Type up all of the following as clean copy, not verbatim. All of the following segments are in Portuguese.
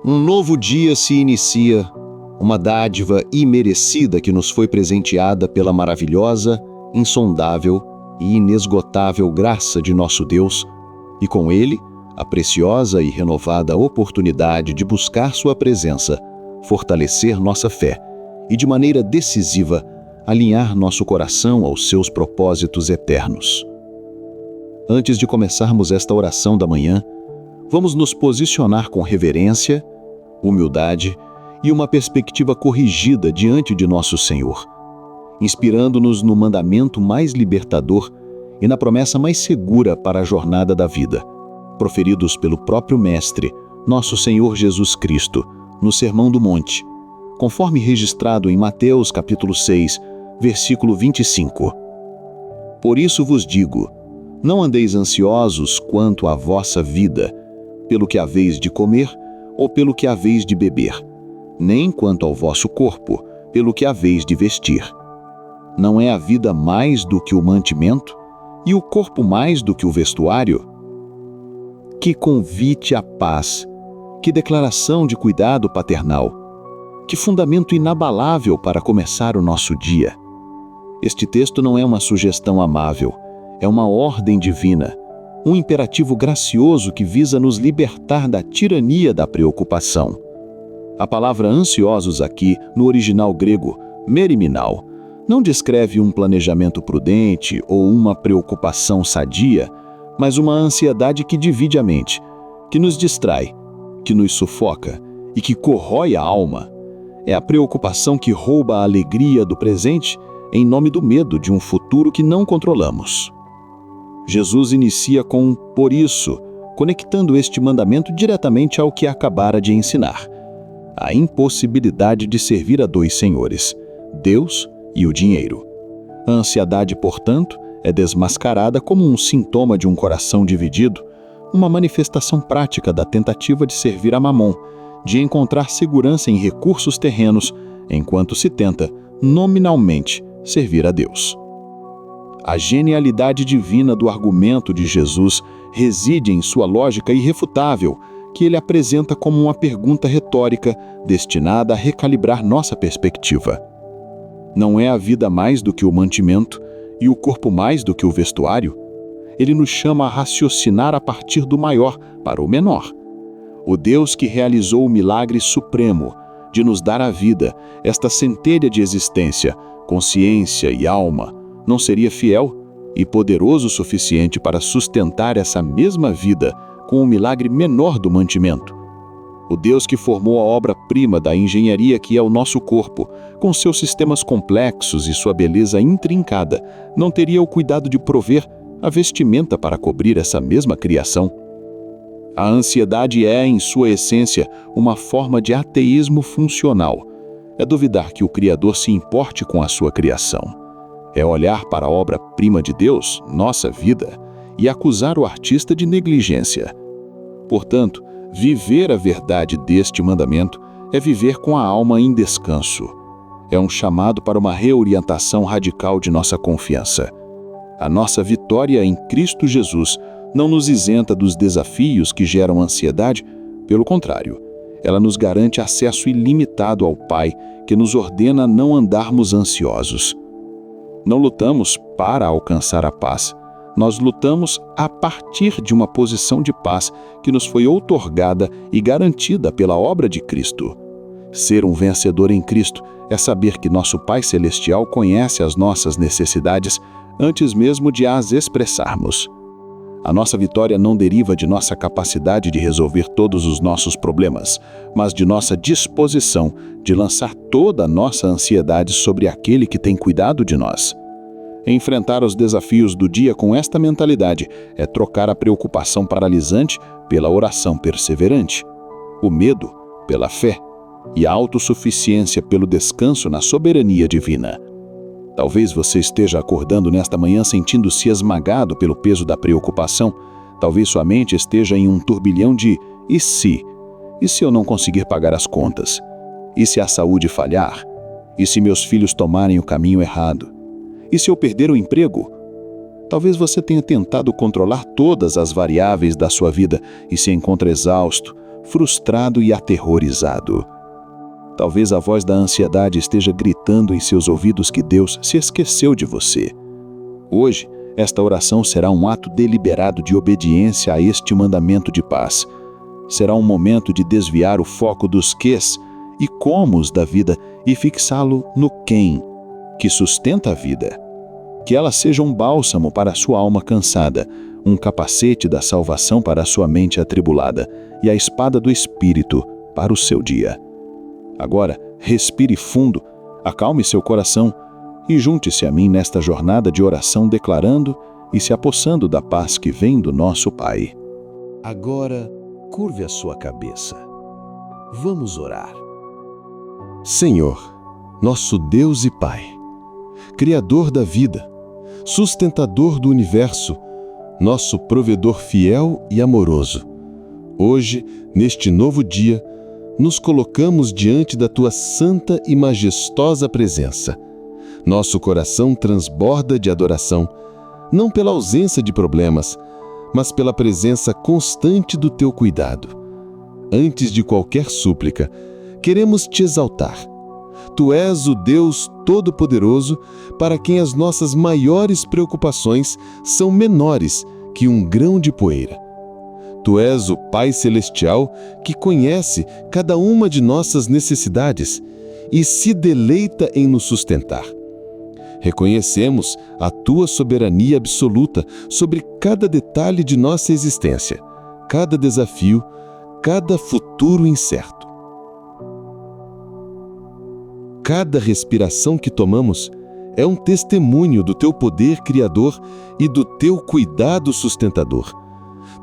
Um novo dia se inicia, uma dádiva imerecida que nos foi presenteada pela maravilhosa, insondável e inesgotável graça de nosso Deus, e com ele, a preciosa e renovada oportunidade de buscar sua presença, fortalecer nossa fé e, de maneira decisiva, alinhar nosso coração aos seus propósitos eternos. Antes de começarmos esta oração da manhã, vamos nos posicionar com reverência, humildade e uma perspectiva corrigida diante de nosso Senhor, inspirando-nos no mandamento mais libertador e na promessa mais segura para a jornada da vida, proferidos pelo próprio Mestre, nosso Senhor Jesus Cristo, no Sermão do Monte, conforme registrado em Mateus capítulo 6, versículo 25. Por isso vos digo, não andeis ansiosos quanto à vossa vida, pelo que haveis de comer ou pelo que haveis de beber, nem quanto ao vosso corpo, pelo que haveis de vestir. Não é a vida mais do que o mantimento, e o corpo mais do que o vestuário? Que convite à paz, que declaração de cuidado paternal, que fundamento inabalável para começar o nosso dia. Este texto não é uma sugestão amável, é uma ordem divina, um imperativo gracioso que visa nos libertar da tirania da preocupação. A palavra ansiosos aqui, no original grego, meriminal, não descreve um planejamento prudente ou uma preocupação sadia, mas uma ansiedade que divide a mente, que nos distrai, que nos sufoca e que corrói a alma. É a preocupação que rouba a alegria do presente em nome do medo de um futuro que não controlamos. Jesus inicia com "por isso", conectando este mandamento diretamente ao que acabara de ensinar: a impossibilidade de servir a dois senhores, Deus e o dinheiro. A ansiedade, portanto, é desmascarada como um sintoma de um coração dividido, uma manifestação prática da tentativa de servir a Mamon, de encontrar segurança em recursos terrenos, enquanto se tenta, nominalmente, servir a Deus. A genialidade divina do argumento de Jesus reside em sua lógica irrefutável, que ele apresenta como uma pergunta retórica destinada a recalibrar nossa perspectiva. Não é a vida mais do que o mantimento e o corpo mais do que o vestuário? Ele nos chama a raciocinar a partir do maior para o menor. O Deus que realizou o milagre supremo de nos dar a vida, esta centelha de existência, consciência e alma, não seria fiel e poderoso o suficiente para sustentar essa mesma vida com o milagre menor do mantimento? O Deus que formou a obra-prima da engenharia que é o nosso corpo, com seus sistemas complexos e sua beleza intrincada, não teria o cuidado de prover a vestimenta para cobrir essa mesma criação? A ansiedade é, em sua essência, uma forma de ateísmo funcional. É duvidar que o Criador se importe com a sua criação. É olhar para a obra-prima de Deus, nossa vida, e acusar o artista de negligência. Portanto, viver a verdade deste mandamento é viver com a alma em descanso. É um chamado para uma reorientação radical de nossa confiança. A nossa vitória em Cristo Jesus não nos isenta dos desafios que geram ansiedade, pelo contrário, ela nos garante acesso ilimitado ao Pai, que nos ordena não andarmos ansiosos. Não lutamos para alcançar a paz. Nós lutamos a partir de uma posição de paz que nos foi outorgada e garantida pela obra de Cristo. Ser um vencedor em Cristo é saber que nosso Pai Celestial conhece as nossas necessidades antes mesmo de as expressarmos. A nossa vitória não deriva de nossa capacidade de resolver todos os nossos problemas, mas de nossa disposição de lançar toda a nossa ansiedade sobre aquele que tem cuidado de nós. Enfrentar os desafios do dia com esta mentalidade é trocar a preocupação paralisante pela oração perseverante, o medo pela fé e a autossuficiência pelo descanso na soberania divina. Talvez você esteja acordando nesta manhã sentindo-se esmagado pelo peso da preocupação. Talvez sua mente esteja em um turbilhão de "e se? E se eu não conseguir pagar as contas? E se a saúde falhar? E se meus filhos tomarem o caminho errado? E se eu perder o emprego?" Talvez você tenha tentado controlar todas as variáveis da sua vida e se encontre exausto, frustrado e aterrorizado. Talvez a voz da ansiedade esteja gritando em seus ouvidos que Deus se esqueceu de você. Hoje, esta oração será um ato deliberado de obediência a este mandamento de paz. Será um momento de desviar o foco dos quês e comos da vida e fixá-lo no quem, que sustenta a vida. Que ela seja um bálsamo para a sua alma cansada, um capacete da salvação para a sua mente atribulada e a espada do Espírito para o seu dia. Agora, respire fundo, acalme seu coração e junte-se a mim nesta jornada de oração declarando e se apossando da paz que vem do nosso Pai. Agora, curve a sua cabeça. Vamos orar. Senhor, nosso Deus e Pai, Criador da vida, sustentador do universo, nosso provedor fiel e amoroso, hoje, neste novo dia, nos colocamos diante da Tua santa e majestosa presença. Nosso coração transborda de adoração, não pela ausência de problemas, mas pela presença constante do Teu cuidado. Antes de qualquer súplica, queremos Te exaltar. Tu és o Deus Todo-Poderoso para quem as nossas maiores preocupações são menores que um grão de poeira. Tu és o Pai Celestial que conhece cada uma de nossas necessidades e se deleita em nos sustentar. Reconhecemos a Tua soberania absoluta sobre cada detalhe de nossa existência, cada desafio, cada futuro incerto. Cada respiração que tomamos é um testemunho do Teu poder criador e do Teu cuidado sustentador.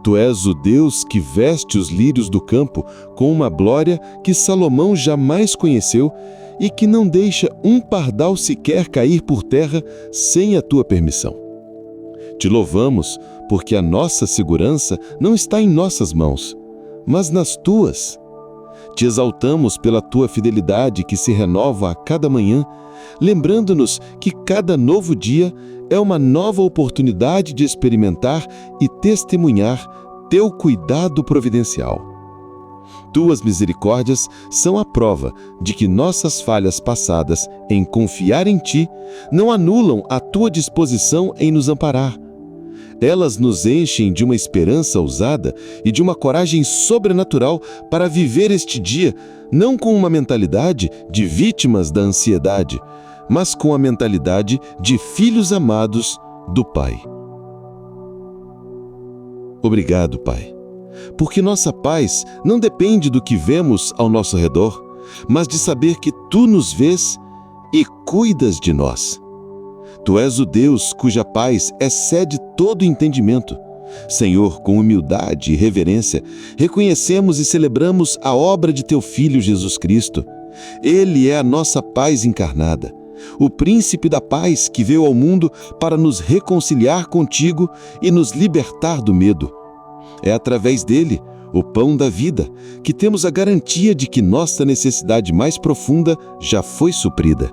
Tu és o Deus que veste os lírios do campo com uma glória que Salomão jamais conheceu e que não deixa um pardal sequer cair por terra sem a Tua permissão. Te louvamos porque a nossa segurança não está em nossas mãos, mas nas Tuas. Te exaltamos pela Tua fidelidade que se renova a cada manhã, lembrando-nos que cada novo dia é uma nova oportunidade de experimentar e testemunhar Teu cuidado providencial. Tuas misericórdias são a prova de que nossas falhas passadas em confiar em Ti não anulam a Tua disposição em nos amparar. Elas nos enchem de uma esperança ousada e de uma coragem sobrenatural para viver este dia, não com uma mentalidade de vítimas da ansiedade, mas com a mentalidade de filhos amados do Pai. Obrigado, Pai, porque nossa paz não depende do que vemos ao nosso redor, mas de saber que Tu nos vês e cuidas de nós. Tu és o Deus cuja paz excede todo entendimento. Senhor, com humildade e reverência, reconhecemos e celebramos a obra de Teu Filho Jesus Cristo. Ele é a nossa paz encarnada, o príncipe da paz que veio ao mundo para nos reconciliar contigo e nos libertar do medo. É através dele, o pão da vida, que temos a garantia de que nossa necessidade mais profunda já foi suprida.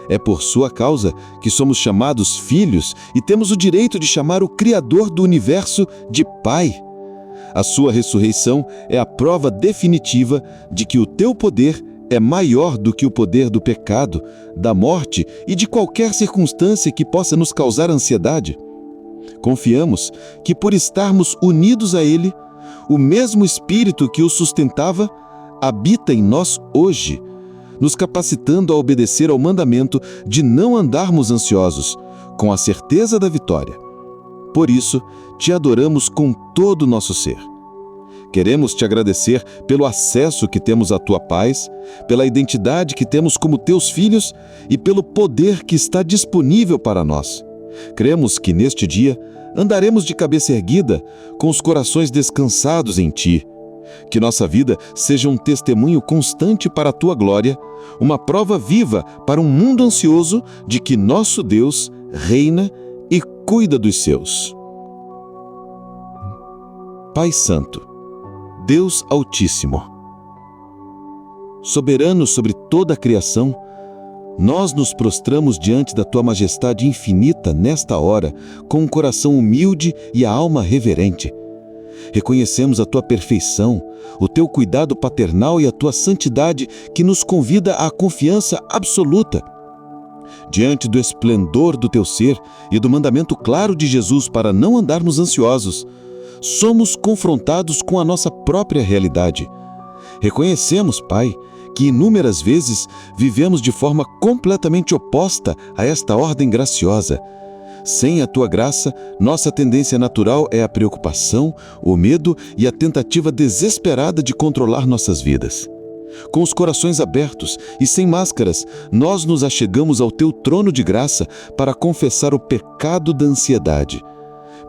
É por sua causa que somos chamados filhos e temos o direito de chamar o Criador do universo de Pai. A sua ressurreição é a prova definitiva de que o Teu poder é maior do que o poder do pecado, da morte e de qualquer circunstância que possa nos causar ansiedade. Confiamos que, por estarmos unidos a Ele, o mesmo Espírito que o sustentava habita em nós hoje, nos capacitando a obedecer ao mandamento de não andarmos ansiosos, com a certeza da vitória. Por isso, Te adoramos com todo o nosso ser. Queremos Te agradecer pelo acesso que temos à Tua paz, pela identidade que temos como Teus filhos e pelo poder que está disponível para nós. Cremos que neste dia andaremos de cabeça erguida, com os corações descansados em Ti. Que nossa vida seja um testemunho constante para a Tua glória, uma prova viva para um mundo ansioso de que nosso Deus reina e cuida dos seus. Pai Santo, Deus Altíssimo, soberano sobre toda a criação, nós nos prostramos diante da Tua majestade infinita nesta hora, com um coração humilde e a alma reverente. Reconhecemos a Tua perfeição, o Teu cuidado paternal e a Tua santidade que nos convida à confiança absoluta. Diante do esplendor do Teu ser e do mandamento claro de Jesus para não andarmos ansiosos, somos confrontados com a nossa própria realidade. Reconhecemos, Pai, que inúmeras vezes vivemos de forma completamente oposta a esta ordem graciosa. Sem a Tua graça, nossa tendência natural é a preocupação, o medo e a tentativa desesperada de controlar nossas vidas. Com os corações abertos e sem máscaras, nós nos achegamos ao Teu trono de graça para confessar o pecado da ansiedade.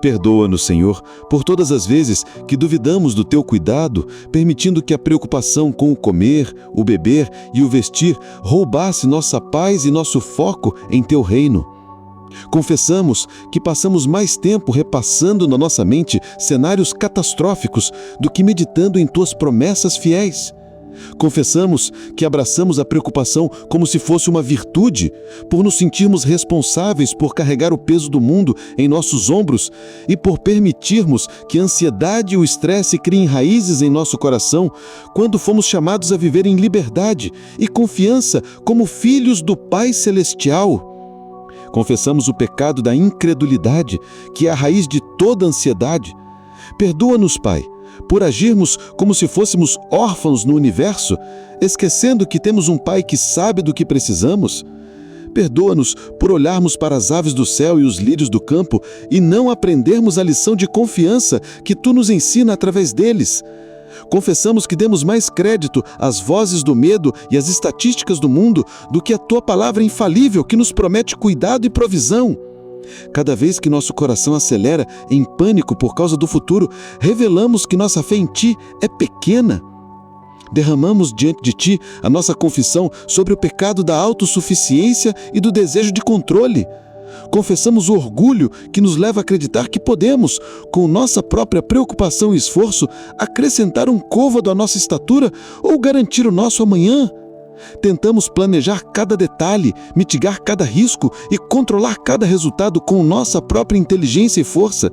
Perdoa-nos, Senhor, por todas as vezes que duvidamos do Teu cuidado, permitindo que a preocupação com o comer, o beber e o vestir roubasse nossa paz e nosso foco em Teu reino. Confessamos que passamos mais tempo repassando na nossa mente cenários catastróficos do que meditando em Tuas promessas fiéis. Confessamos que abraçamos a preocupação como se fosse uma virtude, por nos sentirmos responsáveis por carregar o peso do mundo em nossos ombros e por permitirmos que a ansiedade e o estresse criem raízes em nosso coração quando fomos chamados a viver em liberdade e confiança como filhos do Pai Celestial. Confessamos o pecado da incredulidade, que é a raiz de toda ansiedade. Perdoa-nos, Pai, por agirmos como se fôssemos órfãos no universo, esquecendo que temos um Pai que sabe do que precisamos. Perdoa-nos por olharmos para as aves do céu e os lírios do campo e não aprendermos a lição de confiança que Tu nos ensina através deles. Confessamos que demos mais crédito às vozes do medo e às estatísticas do mundo do que à Tua palavra infalível que nos promete cuidado e provisão. Cada vez que nosso coração acelera em pânico por causa do futuro, revelamos que nossa fé em Ti é pequena. Derramamos diante de Ti a nossa confissão sobre o pecado da autossuficiência e do desejo de controle. Confessamos o orgulho que nos leva a acreditar que podemos, com nossa própria preocupação e esforço, acrescentar um côvado à nossa estatura ou garantir o nosso amanhã. Tentamos planejar cada detalhe, mitigar cada risco e controlar cada resultado com nossa própria inteligência e força.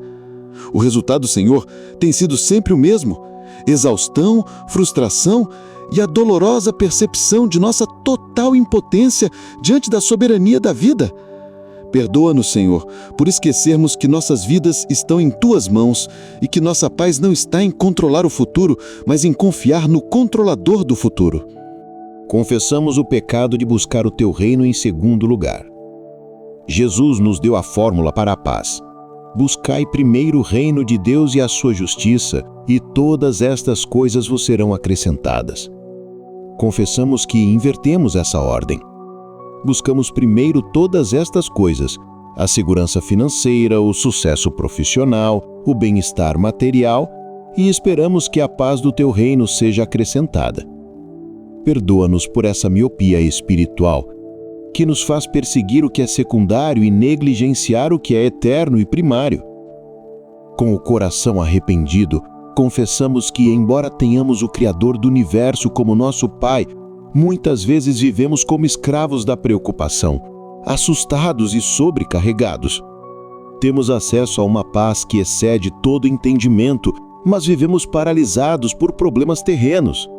O resultado, Senhor, tem sido sempre o mesmo: exaustão, frustração e a dolorosa percepção de nossa total impotência diante da soberania da vida. Perdoa-nos, Senhor, por esquecermos que nossas vidas estão em Tuas mãos e que nossa paz não está em controlar o futuro, mas em confiar no controlador do futuro. Confessamos o pecado de buscar o Teu reino em segundo lugar. Jesus nos deu a fórmula para a paz. Buscai primeiro o reino de Deus e a sua justiça, e todas estas coisas vos serão acrescentadas. Confessamos que invertemos essa ordem. Buscamos primeiro todas estas coisas: a segurança financeira, o sucesso profissional, o bem-estar material, e esperamos que a paz do Teu reino seja acrescentada. Perdoa-nos por essa miopia espiritual, que nos faz perseguir o que é secundário e negligenciar o que é eterno e primário. Com o coração arrependido, confessamos que, embora tenhamos o Criador do universo como nosso Pai, muitas vezes vivemos como escravos da preocupação, assustados e sobrecarregados. Temos acesso a uma paz que excede todo entendimento, mas vivemos paralisados por problemas terrenos.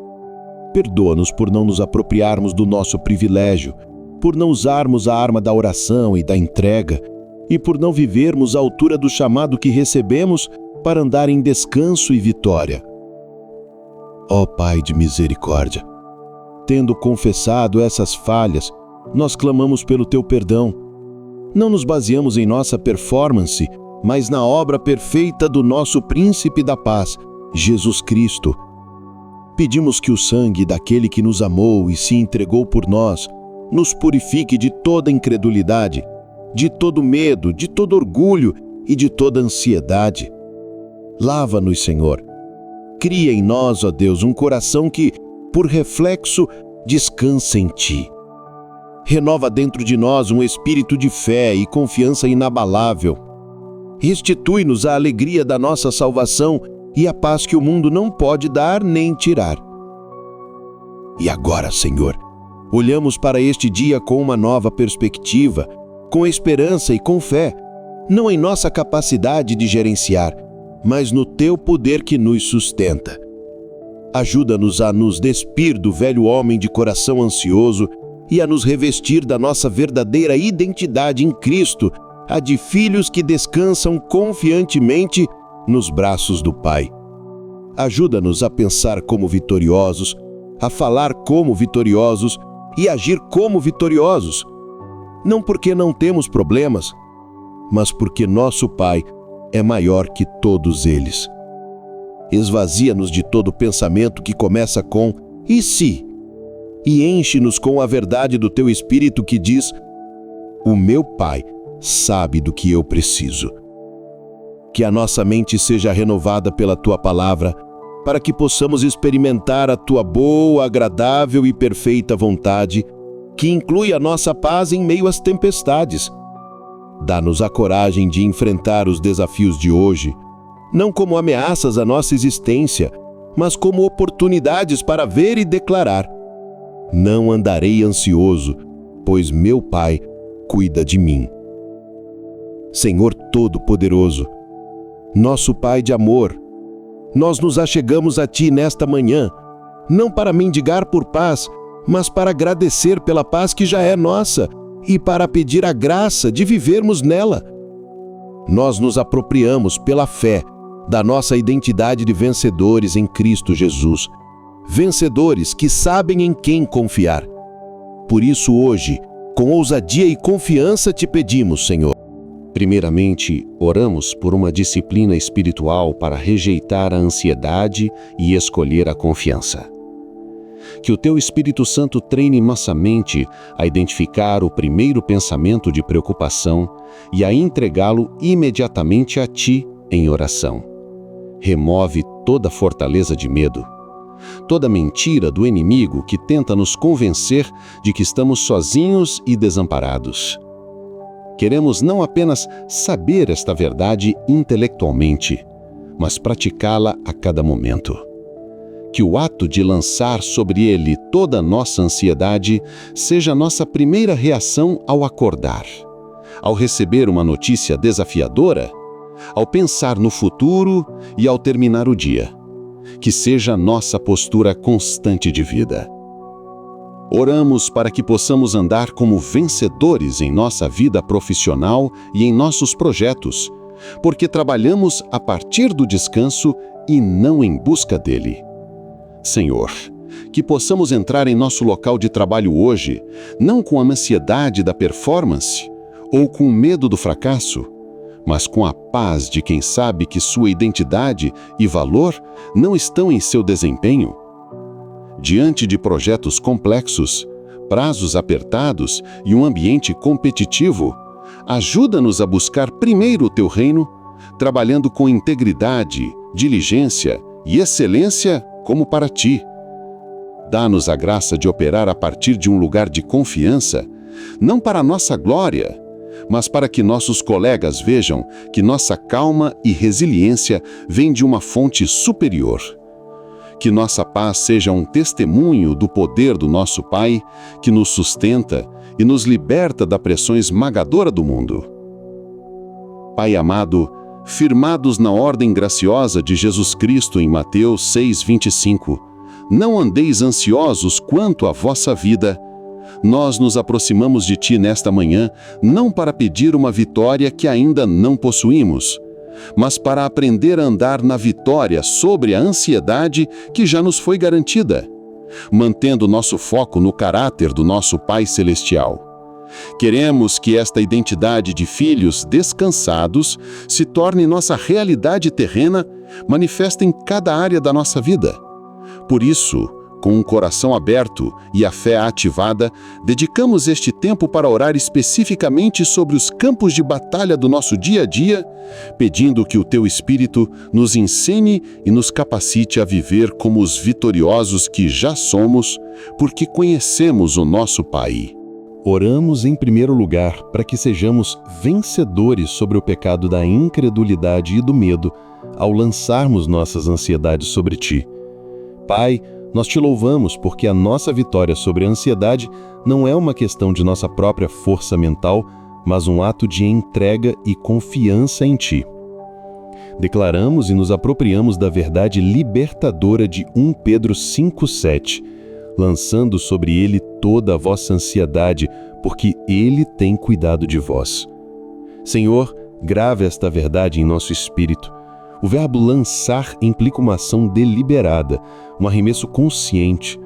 Perdoa-nos por não nos apropriarmos do nosso privilégio, por não usarmos a arma da oração e da entrega, e por não vivermos à altura do chamado que recebemos para andar em descanso e vitória. Ó Pai de misericórdia, tendo confessado essas falhas, nós clamamos pelo Teu perdão. Não nos baseamos em nossa performance, mas na obra perfeita do nosso Príncipe da Paz, Jesus Cristo. Pedimos que o sangue daquele que nos amou e se entregou por nós nos purifique de toda incredulidade, de todo medo, de todo orgulho e de toda ansiedade. Lava-nos, Senhor. Cria em nós, ó Deus, um coração que, por reflexo, descansa em Ti. Renova dentro de nós um espírito de fé e confiança inabalável. Restitui-nos a alegria da nossa salvação e a paz que o mundo não pode dar nem tirar. E agora, Senhor, olhamos para este dia com uma nova perspectiva, com esperança e com fé, não em nossa capacidade de gerenciar, mas no teu poder que nos sustenta. Ajuda-nos a nos despir do velho homem de coração ansioso e a nos revestir da nossa verdadeira identidade em Cristo, a de filhos que descansam confiantemente nos braços do Pai. Ajuda-nos a pensar como vitoriosos, a falar como vitoriosos e agir como vitoriosos. Não porque não temos problemas, mas porque nosso Pai é maior que todos eles. Esvazia-nos de todo pensamento que começa com "e se?" e enche-nos com a verdade do teu Espírito que diz: "O meu Pai sabe do que eu preciso." Que a nossa mente seja renovada pela tua palavra, para que possamos experimentar a tua boa, agradável e perfeita vontade, que inclui a nossa paz em meio às tempestades. Dá-nos a coragem de enfrentar os desafios de hoje, não como ameaças à nossa existência, mas como oportunidades para ver e declarar: "Não andarei ansioso, pois meu Pai cuida de mim." Senhor Todo-Poderoso, nosso Pai de amor, nós nos achegamos a Ti nesta manhã, não para mendigar por paz, mas para agradecer pela paz que já é nossa e para pedir a graça de vivermos nela. Nós nos apropriamos pela fé da nossa identidade de vencedores em Cristo Jesus, vencedores que sabem em quem confiar. Por isso hoje, com ousadia e confiança te pedimos, Senhor. Primeiramente, oramos por uma disciplina espiritual para rejeitar a ansiedade e escolher a confiança. Que o Teu Espírito Santo treine nossa mente a identificar o primeiro pensamento de preocupação e a entregá-lo imediatamente a Ti em oração. Remove toda fortaleza de medo, toda mentira do inimigo que tenta nos convencer de que estamos sozinhos e desamparados. Queremos não apenas saber esta verdade intelectualmente, mas praticá-la a cada momento. Que o ato de lançar sobre ele toda a nossa ansiedade seja nossa primeira reação ao acordar, ao receber uma notícia desafiadora, ao pensar no futuro e ao terminar o dia. Que seja nossa postura constante de vida. Oramos para que possamos andar como vencedores em nossa vida profissional e em nossos projetos, porque trabalhamos a partir do descanso e não em busca dele. Senhor, que possamos entrar em nosso local de trabalho hoje, não com a ansiedade da performance ou com o medo do fracasso, mas com a paz de quem sabe que sua identidade e valor não estão em seu desempenho. Diante de projetos complexos, prazos apertados e um ambiente competitivo, ajuda-nos a buscar primeiro o Teu reino, trabalhando com integridade, diligência e excelência como para Ti. Dá-nos a graça de operar a partir de um lugar de confiança, não para a nossa glória, mas para que nossos colegas vejam que nossa calma e resiliência vêm de uma fonte superior. Que nossa paz seja um testemunho do poder do nosso Pai, que nos sustenta e nos liberta da pressão esmagadora do mundo. Pai amado, firmados na ordem graciosa de Jesus Cristo em Mateus 6:25, não andeis ansiosos quanto à vossa vida. Nós nos aproximamos de Ti nesta manhã, não para pedir uma vitória que ainda não possuímos, mas para aprender a andar na vitória sobre a ansiedade que já nos foi garantida, mantendo nosso foco no caráter do nosso Pai Celestial. Queremos que esta identidade de filhos descansados se torne nossa realidade terrena, manifesta em cada área da nossa vida. Por isso, com um coração aberto e a fé ativada, dedicamos este tempo para orar especificamente sobre os campos de batalha do nosso dia a dia, pedindo que o Teu Espírito nos ensine e nos capacite a viver como os vitoriosos que já somos, porque conhecemos o nosso Pai. Oramos em primeiro lugar para que sejamos vencedores sobre o pecado da incredulidade e do medo, ao lançarmos nossas ansiedades sobre Ti. Pai, nós Te louvamos porque a nossa vitória sobre a ansiedade não é uma questão de nossa própria força mental, mas um ato de entrega e confiança em Ti. declaramos e nos apropriamos da verdade libertadora de 1 Pedro 5,7, lançando sobre ele toda a vossa ansiedade, porque ele tem cuidado de vós. Senhor, grave esta verdade em nosso espírito. O verbo lançar implica uma ação deliberada, um arremesso consciente.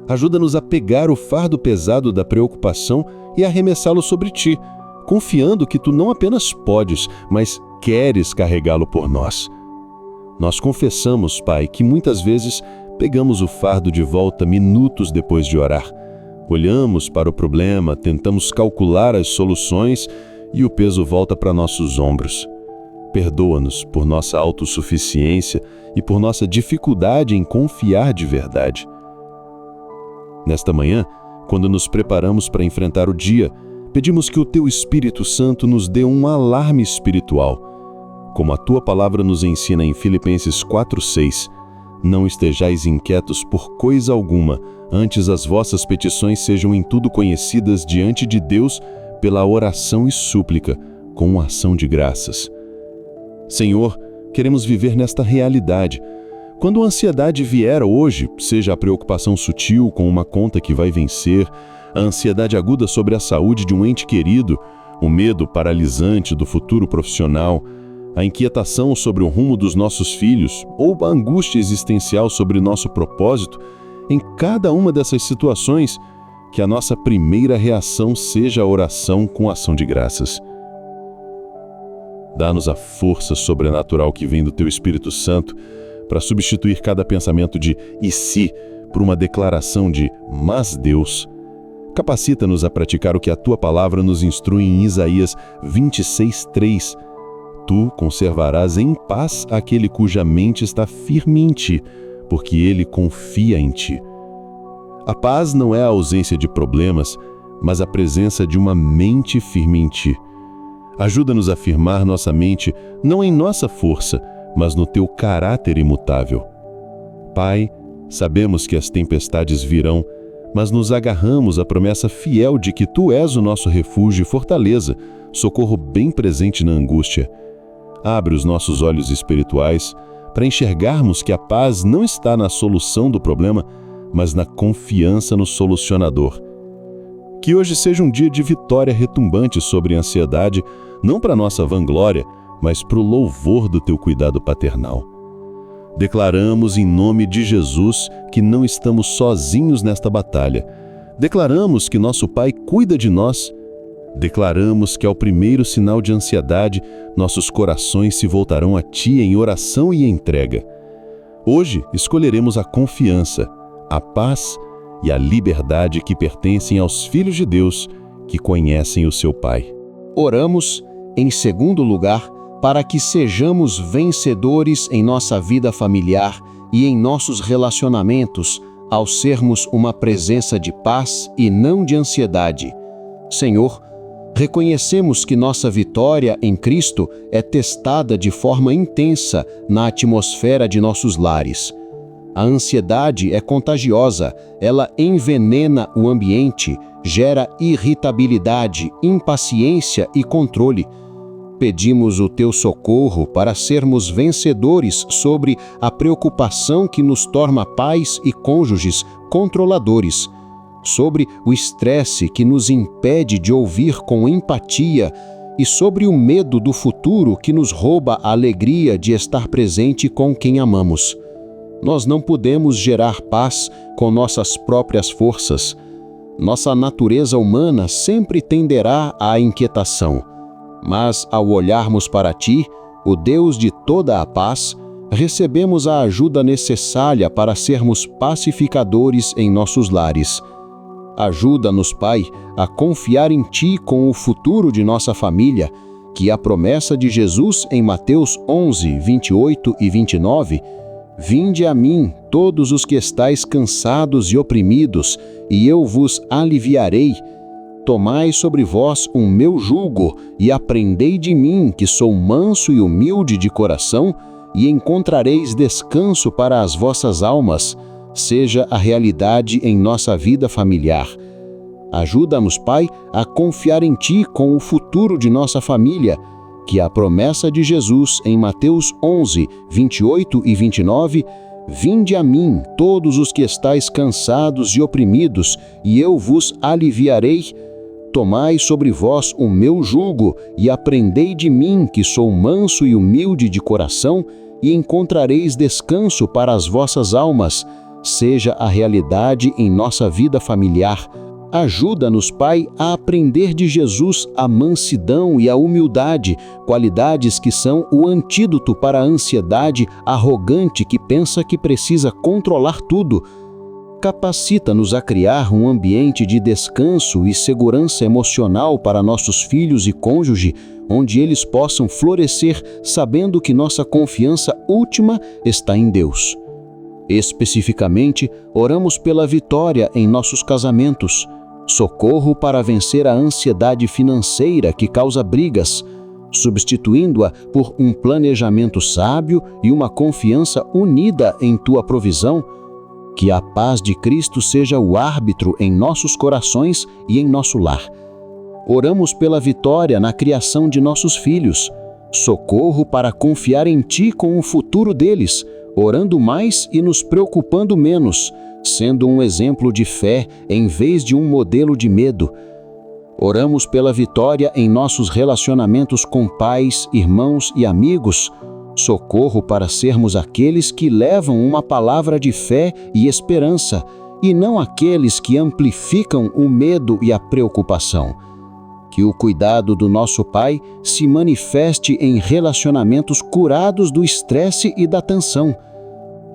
Ajuda-nos a pegar o fardo pesado da preocupação e arremessá-lo sobre ti, confiando que tu não apenas podes, mas queres carregá-lo por nós. Nós confessamos, Pai, que muitas vezes pegamos o fardo de volta minutos depois de orar. Olhamos para o problema, tentamos calcular as soluções e o peso volta para nossos ombros. Perdoa-nos por nossa autossuficiência e por nossa dificuldade em confiar de verdade. Nesta manhã, quando nos preparamos para enfrentar o dia, pedimos que o Teu Espírito Santo nos dê um alarme espiritual. Como a Tua palavra nos ensina em Filipenses 4,6, não estejais inquietos por coisa alguma, antes as vossas petições sejam em tudo conhecidas diante de Deus pela oração e súplica, com ação de graças. Senhor, queremos viver nesta realidade. Quando a ansiedade vier hoje, seja a preocupação sutil com uma conta que vai vencer, a ansiedade aguda sobre a saúde de um ente querido, o medo paralisante do futuro profissional, a inquietação sobre o rumo dos nossos filhos ou a angústia existencial sobre nosso propósito, em cada uma dessas situações, que a nossa primeira reação seja a oração com ação de graças. Dá-nos a força sobrenatural que vem do Teu Espírito Santo para substituir cada pensamento de "e se" por uma declaração de "mas Deus". Capacita-nos a praticar o que a Tua palavra nos instrui em Isaías 26:3. Tu conservarás em paz aquele cuja mente está firme em Ti, porque ele confia em Ti. A paz não é a ausência de problemas, mas a presença de uma mente firme em Ti. Ajuda-nos a firmar nossa mente não em nossa força, mas no Teu caráter imutável. Pai, sabemos que as tempestades virão, mas nos agarramos à promessa fiel de que Tu és o nosso refúgio e fortaleza, socorro bem presente na angústia. Abre os nossos olhos espirituais para enxergarmos que a paz não está na solução do problema, mas na confiança no solucionador. Que hoje seja um dia de vitória retumbante sobre a ansiedade, não para nossa vanglória, mas para o louvor do Teu cuidado paternal. Declaramos em nome de Jesus que não estamos sozinhos nesta batalha. Declaramos que nosso Pai cuida de nós. Declaramos que ao primeiro sinal de ansiedade, nossos corações se voltarão a Ti em oração e entrega. Hoje escolheremos a confiança, a paz e a liberdade que pertencem aos filhos de Deus que conhecem o seu Pai. Oramos, em segundo lugar, para que sejamos vencedores em nossa vida familiar e em nossos relacionamentos, ao sermos uma presença de paz e não de ansiedade. Senhor, reconhecemos que nossa vitória em Cristo é testada de forma intensa na atmosfera de nossos lares. A ansiedade é contagiosa, ela envenena o ambiente, gera irritabilidade, impaciência e controle. Pedimos o Teu socorro para sermos vencedores sobre a preocupação que nos torna pais e cônjuges controladores, sobre o estresse que nos impede de ouvir com empatia e sobre o medo do futuro que nos rouba a alegria de estar presente com quem amamos. Nós não podemos gerar paz com nossas próprias forças. Nossa natureza humana sempre tenderá à inquietação. Mas, ao olharmos para Ti, o Deus de toda a paz, recebemos a ajuda necessária para sermos pacificadores em nossos lares. Ajuda-nos, Pai, a confiar em Ti com o futuro de nossa família, que a promessa de Jesus em Mateus 11, 28 e 29, "Vinde a mim, todos os que estáis cansados e oprimidos, e eu vos aliviarei. Tomai sobre vós o meu jugo, e aprendei de mim, que sou manso e humilde de coração, e encontrareis descanso para as vossas almas", seja a realidade em nossa vida familiar. Ajuda-nos, Pai, a confiar em Ti com o futuro de nossa família. que a promessa de Jesus em Mateus 11, 28 e 29, Vinde a mim, todos os que estáis cansados e oprimidos, e eu vos aliviarei. Tomai sobre vós o meu jugo, e aprendei de mim, que sou manso e humilde de coração, e encontrareis descanso para as vossas almas. Seja a realidade em nossa vida familiar. Ajuda-nos, Pai, a aprender de Jesus a mansidão e a humildade, qualidades que são o antídoto para a ansiedade arrogante que pensa que precisa controlar tudo. Capacita-nos a criar um ambiente de descanso e segurança emocional para nossos filhos e cônjuge, onde eles possam florescer sabendo que nossa confiança última está em Deus. Especificamente, oramos pela vitória em nossos casamentos, socorro para vencer a ansiedade financeira que causa brigas, substituindo-a por um planejamento sábio e uma confiança unida em Tua provisão. Que a paz de Cristo seja o árbitro em nossos corações e em nosso lar. Oramos pela vitória na criação de nossos filhos, socorro para confiar em Ti com o futuro deles, orando mais e nos preocupando menos, sendo um exemplo de fé em vez de um modelo de medo. Oramos pela vitória em nossos relacionamentos com pais, irmãos e amigos, socorro para sermos aqueles que levam uma palavra de fé e esperança, e não aqueles que amplificam o medo e a preocupação. Que o cuidado do nosso Pai se manifeste em relacionamentos curados do estresse e da tensão.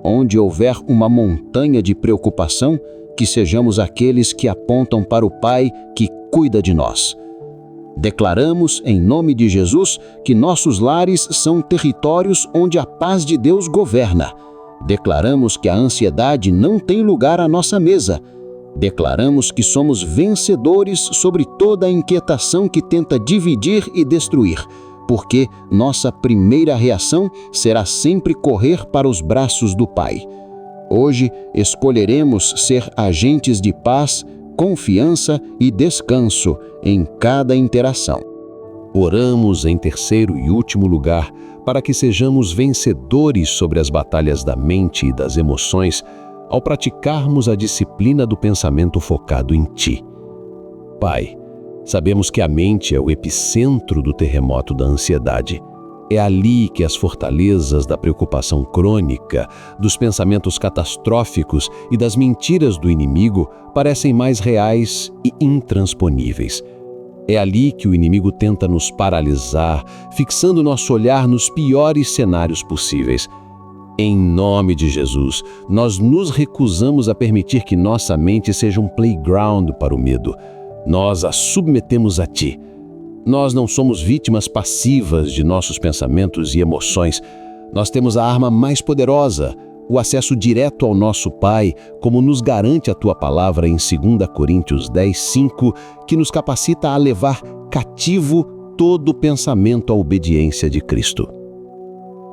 Onde houver uma montanha de preocupação, que sejamos aqueles que apontam para o Pai que cuida de nós. Declaramos, em nome de Jesus, que nossos lares são territórios onde a paz de Deus governa. Declaramos que a ansiedade não tem lugar à nossa mesa. Declaramos que somos vencedores sobre toda a inquietação que tenta dividir e destruir, porque nossa primeira reação será sempre correr para os braços do Pai. Hoje escolheremos ser agentes de paz, confiança e descanso em cada interação. Oramos em terceiro e último lugar para que sejamos vencedores sobre as batalhas da mente e das emoções ao praticarmos a disciplina do pensamento focado em Ti. Pai, sabemos que a mente é o epicentro do terremoto da ansiedade. É ali que as fortalezas da preocupação crônica, dos pensamentos catastróficos e das mentiras do inimigo parecem mais reais e intransponíveis. É ali que o inimigo tenta nos paralisar, fixando nosso olhar nos piores cenários possíveis. Em nome de Jesus, nós nos recusamos a permitir que nossa mente seja um playground para o medo. Nós a submetemos a Ti. Nós não somos vítimas passivas de nossos pensamentos e emoções. Nós temos a arma mais poderosa, o acesso direto ao nosso Pai, como nos garante a Tua palavra em 2 Coríntios 10:5, que nos capacita a levar cativo todo pensamento à obediência de Cristo.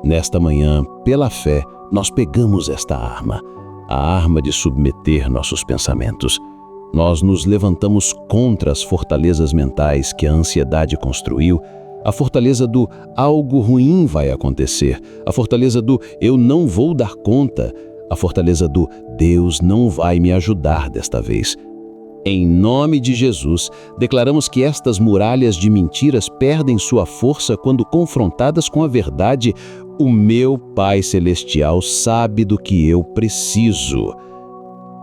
Nesta manhã, pela fé, nós pegamos esta arma, a arma de submeter nossos pensamentos. Nós nos levantamos contra as fortalezas mentais que a ansiedade construiu, a fortaleza do algo ruim vai acontecer, a fortaleza do eu não vou dar conta, a fortaleza do Deus não vai me ajudar desta vez. Em nome de Jesus, declaramos que estas muralhas de mentiras perdem sua força quando confrontadas com a verdade. O meu Pai Celestial sabe do que eu preciso.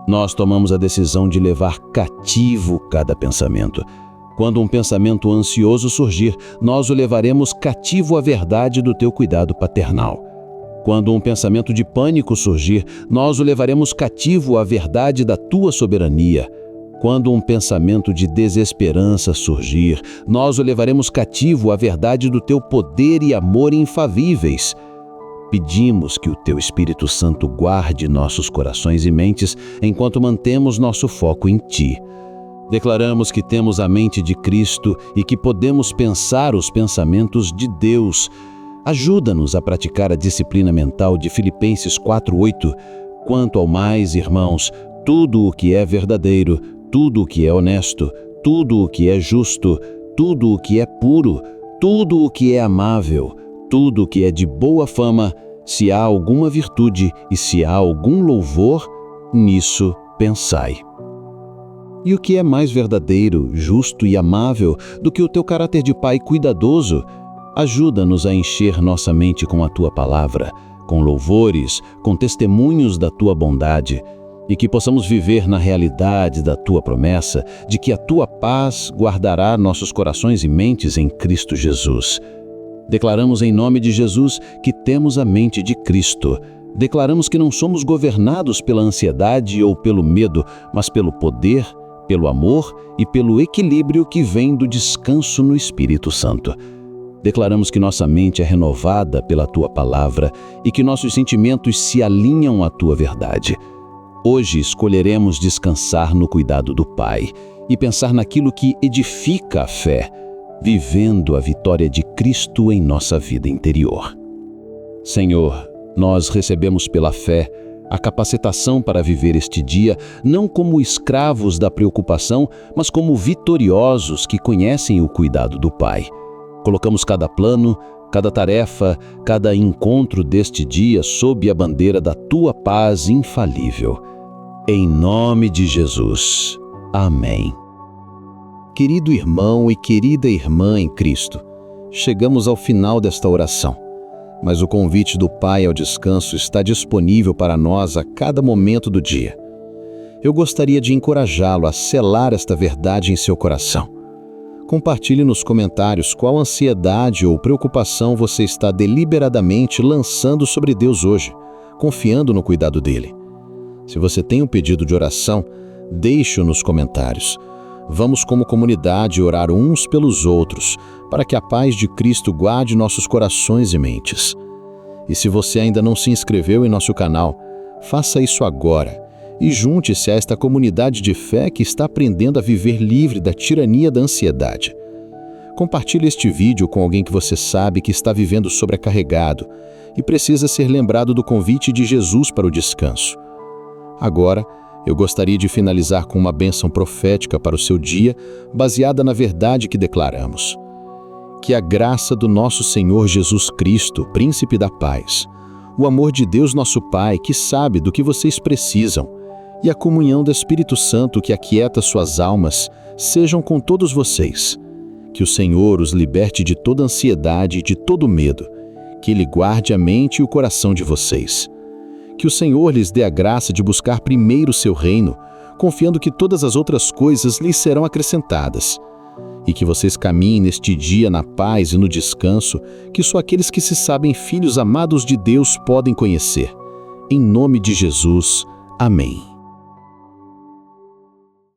Nós tomamos a decisão de levar cativo cada pensamento. Quando um pensamento ansioso surgir, nós o levaremos cativo à verdade do Teu cuidado paternal. Quando um pensamento de pânico surgir, nós o levaremos cativo à verdade da Tua soberania. Quando um pensamento de desesperança surgir, nós o levaremos cativo à verdade do Teu poder e amor infalíveis. Pedimos que o Teu Espírito Santo guarde nossos corações e mentes enquanto mantemos nosso foco em Ti. Declaramos que temos a mente de Cristo e que podemos pensar os pensamentos de Deus. Ajuda-nos a praticar a disciplina mental de Filipenses 4:8. Quanto ao mais, irmãos, tudo o que é verdadeiro, tudo o que é honesto, tudo o que é justo, tudo o que é puro, tudo o que é amável, tudo o que é de boa fama, se há alguma virtude e se há algum louvor, nisso pensai. E o que é mais verdadeiro, justo e amável do que o teu caráter de pai cuidadoso? Ajuda-nos a encher nossa mente com a tua palavra, com louvores, com testemunhos da tua bondade, e que possamos viver na realidade da tua promessa de que a tua paz guardará nossos corações e mentes em Cristo Jesus. Declaramos em nome de Jesus que temos a mente de Cristo. Declaramos que não somos governados pela ansiedade ou pelo medo, mas pelo poder, pelo amor e pelo equilíbrio que vem do descanso no Espírito Santo. Declaramos que nossa mente é renovada pela tua palavra e que nossos sentimentos se alinham à tua verdade. Hoje escolheremos descansar no cuidado do Pai e pensar naquilo que edifica a fé, vivendo a vitória de Cristo em nossa vida interior. Senhor, nós recebemos pela fé a capacitação para viver este dia não como escravos da preocupação, mas como vitoriosos que conhecem o cuidado do Pai. Colocamos cada plano, cada tarefa, cada encontro deste dia sob a bandeira da tua paz infalível. Em nome de Jesus. Amém. Querido irmão e querida irmã em Cristo, chegamos ao final desta oração, mas o convite do Pai ao descanso está disponível para nós a cada momento do dia. Eu gostaria de encorajá-lo a selar esta verdade em seu coração. Compartilhe nos comentários qual ansiedade ou preocupação você está deliberadamente lançando sobre Deus hoje, confiando no cuidado dele. Se você tem um pedido de oração, deixe-o nos comentários. Vamos, como comunidade, orar uns pelos outros, para que a paz de Cristo guarde nossos corações e mentes. E se você ainda não se inscreveu em nosso canal, faça isso agora e junte-se a esta comunidade de fé que está aprendendo a viver livre da tirania da ansiedade. Compartilhe este vídeo com alguém que você sabe que está vivendo sobrecarregado e precisa ser lembrado do convite de Jesus para o descanso. Agora, eu gostaria de finalizar com uma bênção profética para o seu dia, baseada na verdade que declaramos. Que a graça do nosso Senhor Jesus Cristo, Príncipe da Paz, o amor de Deus nosso Pai, que sabe do que vocês precisam, e a comunhão do Espírito Santo que aquieta suas almas, sejam com todos vocês. Que o Senhor os liberte de toda ansiedade e de todo medo, que Ele guarde a mente e o coração de vocês. Que o Senhor lhes dê a graça de buscar primeiro o seu reino, confiando que todas as outras coisas lhes serão acrescentadas. E que vocês caminhem neste dia na paz e no descanso, que só aqueles que se sabem filhos amados de Deus podem conhecer. Em nome de Jesus. Amém.